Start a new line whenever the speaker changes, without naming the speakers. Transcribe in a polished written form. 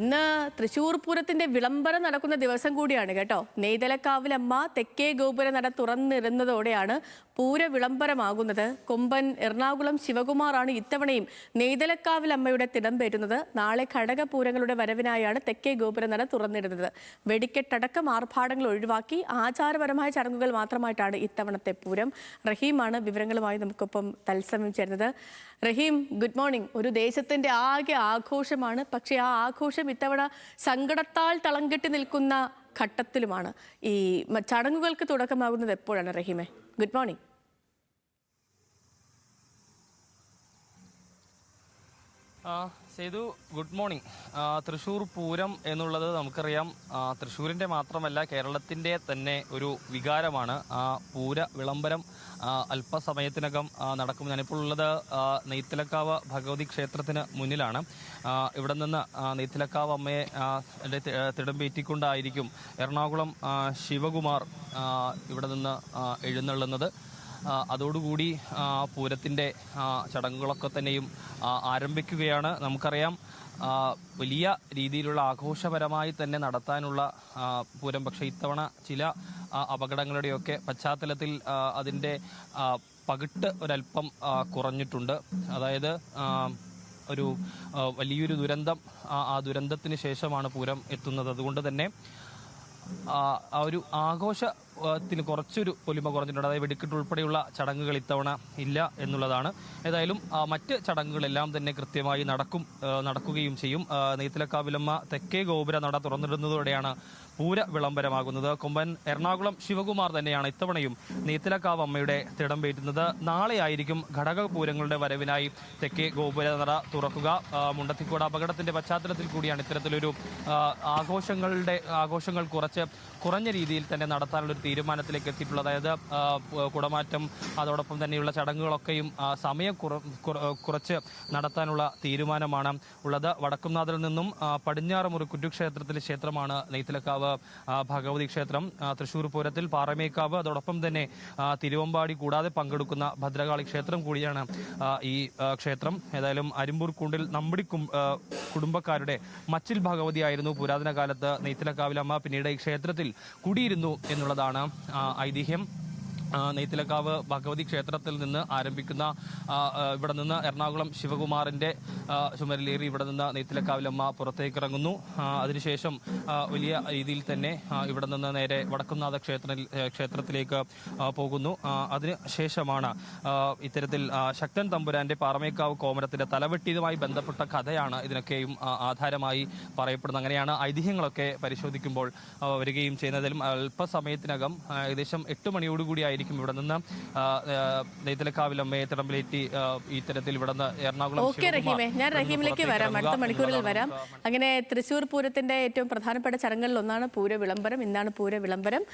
ഇന്ന് തൃശ്ശൂർ പൂരത്തിന്റെ വിളംബരം നടക്കുന്ന ദിവസം കൂടിയാണ് കേട്ടോ. നെയ്തലക്കാവിലമ്മ തെക്കേ ഗോപുര നട തുറന്നിരുന്നതോടെയാണ് പൂര വിളംബരമാകുന്നത്. കൊമ്പൻ എറണാകുളം ശിവകുമാറാണ് ഇത്തവണയും നെയ്തലക്കാവിലമ്മയുടെ തിടമ്പേറ്റുന്നത്. നാളെ ഘടകപൂരങ്ങളുടെ വരവിനായാണ് തെക്കേ ഗോപുര നട തുറന്നിടുന്നത്. വെടിക്കെട്ടടക്കം ആർഭാടങ്ങൾ ഒഴിവാക്കി ആചാരപരമായ ചടങ്ങുകൾ മാത്രമായിട്ടാണ് ഇത്തവണത്തെ പൂരം. റഹീമാണ് വിവരങ്ങളുമായി നമുക്കൊപ്പം തത്സമയം ചേരുന്നത്. റഹീം, ഗുഡ് മോർണിംഗ്. ഒരു ദേശത്തിന്റെ ആകെ ആഘോഷമാണ്, പക്ഷേ ആ ആഘോഷം ഇത്തവണ സങ്കടത്താൽ തളം കെട്ടി നിൽക്കുന്ന ഘട്ടത്തിലുമാണ്. ഈ ചടങ്ങുകൾക്ക് തുടക്കമാകുന്നത് എപ്പോഴാണ് റഹീമെ? Good morning.
Sethu, good morning. Thrissur Pooram എന്നുള്ളത് നമുക്കറിയാം, തൃശ്ശൂരിൻ്റെ മാത്രമല്ല കേരളത്തിൻ്റെ തന്നെ ഒരു വികാരമാണ്. പൂര വിളംബരം അല്പസമയത്തിനകം നടക്കും. ഞാനിപ്പോൾ ഉള്ളത് നെയ്ത്തലക്കാവ് ഭഗവതി ക്ഷേത്രത്തിന് മുന്നിലാണ്. ഇവിടെ നിന്ന് നെയ്ത്തലക്കാവ് അമ്മയെ തിടമ്പേറ്റിക്കൊണ്ടായിരിക്കും എറണാകുളം ശിവകുമാർ ഇവിടെ നിന്ന് എഴുന്നള്ളുന്നത്. അതോടുകൂടി പൂരത്തിൻ്റെ ചടങ്ങുകളൊക്കെ തന്നെയും ആരംഭിക്കുകയാണ്. നമുക്കറിയാം, വലിയ രീതിയിലുള്ള ആഘോഷപരമായി തന്നെ നടത്താനുള്ള പൂരം, പക്ഷേ ഇത്തവണ ചില അപകടങ്ങളുടെയൊക്കെ പശ്ചാത്തലത്തിൽ അതിൻ്റെ പകിട്ട് ഒരല്പം കുറഞ്ഞിട്ടുണ്ട്. അതായത് ഒരു വലിയൊരു ദുരന്തം, ആ ദുരന്തത്തിന് ശേഷമാണ് പൂരം എത്തുന്നത്. അതുകൊണ്ട് തന്നെ ആ ഒരു ആഘോഷത്തിന് കുറച്ചൊരു പൊലിമ കുറഞ്ഞിട്ടുണ്ട്. അതായത് വെടിക്കെട്ട് ഉൾപ്പെടെയുള്ള ചടങ്ങുകൾ ഇത്തവണ ഇല്ല എന്നുള്ളതാണ്. ഏതായാലും മറ്റ് ചടങ്ങുകളെല്ലാം തന്നെ കൃത്യമായി നടക്കുകയും ചെയ്യും. നെയ്ത്തലക്കാവിലമ്മ തെക്കേ ഗോപുര നട തുറന്നിടുന്നതോടെയാണ് പൂര വിളംബരമാകുന്നത്. കൊമ്പൻ എറണാകുളം ശിവകുമാർ തന്നെയാണ് ഇത്തവണയും നെയ്ത്തലക്കാവ് അമ്മയുടെ തിടമ്പേറ്റുന്നത്. നാളെയായിരിക്കും ഘടകപൂരങ്ങളുടെ വരവിനായി തെക്കേ ഗോപുര നട തുറക്കുക. മുണ്ടത്തിക്കോട് അപകടത്തിന്റെ പശ്ചാത്തലത്തിൽ കൂടിയാണ് ഇത്തരത്തിലൊരു ആഘോഷങ്ങൾ കുറഞ്ഞ രീതിയിൽ തന്നെ നടത്താനുള്ളൊരു തീരുമാനത്തിലേക്ക് എത്തിയിട്ടുള്ളത്. അതായത് കുടമാറ്റം, അതോടൊപ്പം തന്നെയുള്ള ചടങ്ങുകളൊക്കെയും സമയം കുറച്ച് നടത്താനുള്ള തീരുമാനമാണ് ഉള്ളത്. വടക്കുംനാഥിൽ നിന്നും പടിഞ്ഞാറുമുറി കുറ്റുക്ഷേത്രത്തിലെ ക്ഷേത്രമാണ് നെയ്ത്തലക്കാവ് ഭഗവതി ക്ഷേത്രം. തൃശ്ശൂർ പൂരത്തിൽ പാറമേക്കാവ്, അതോടൊപ്പം തന്നെ തിരുവമ്പാടി കൂടാതെ പങ്കെടുക്കുന്ന ഭദ്രകാളി ക്ഷേത്രം കൂടിയാണ് ഈ ക്ഷേത്രം. ഏതായാലും അരിമ്പൂർ കുണ്ടിൽ നമ്പടി കുടുംബക്കാരുടെ മച്ചിൽ ഭഗവതിയായിരുന്നു പുരാതന കാലത്ത് നെയ്ത്തലക്കാവിലമ്മ. പിന്നീട് ഈ ക്ഷേത്രത്തിൽ കുടിയിരുന്നു എന്നുള്ളതാണ് ഐതിഹ്യം. നെയ്ത്തലക്കാവ് ഭഗവതി ക്ഷേത്രത്തിൽ നിന്ന് ആരംഭിക്കുന്ന ഇവിടെ നിന്ന് എറണാകുളം ശിവകുമാറിൻ്റെ ചുമരിലേറി ഇവിടെ നിന്ന് നെയ്ത്തലക്കാവിലമ്മ പുറത്തേക്ക് ഇറങ്ങുന്നു. അതിനുശേഷം വലിയ രീതിയിൽ തന്നെ ഇവിടെ നിന്ന് നേരെ വടക്കുംനാഥ ക്ഷേത്രത്തിലേക്ക് പോകുന്നു. അതിനുശേഷമാണ് ഇത്തരത്തിൽ ശക്തൻ തമ്പുരാന്റെ പാറമേക്കാവ് കോമരത്തിന്റെ തലവെട്ടിയതുമായി ബന്ധപ്പെട്ട കഥയാണ് ഇതിനൊക്കെയും ആധാരമായി പറയപ്പെടുന്നത്. അങ്ങനെയാണ് ഐതിഹ്യങ്ങളൊക്കെ പരിശോധിക്കുമ്പോൾ വരികയും ചെയ്യുന്നതിലും അല്പസമയത്തിനകം ഏകദേശം 8 മണിയോടുകൂടിയായി ഇവിടെ നിന്ന് നെയ്ത്തലക്കാവിലമ്മയെ തിടമ്പേറ്റി ഇത്തരത്തിൽ ഇവിടെ നിന്ന് എറണാകുളം.
ഞാൻ റഹീമിലേക്ക് വരാം, അടുത്ത മണിക്കൂറിൽ വരാം. അങ്ങനെ തൃശ്ശൂർ പൂരത്തിന്റെ ഏറ്റവും പ്രധാനപ്പെട്ട ചടങ്ങുകളിൽ ഒന്നാണ് പൂര വിളംബരം. ഇന്നാണ് പൂര വിളംബരം.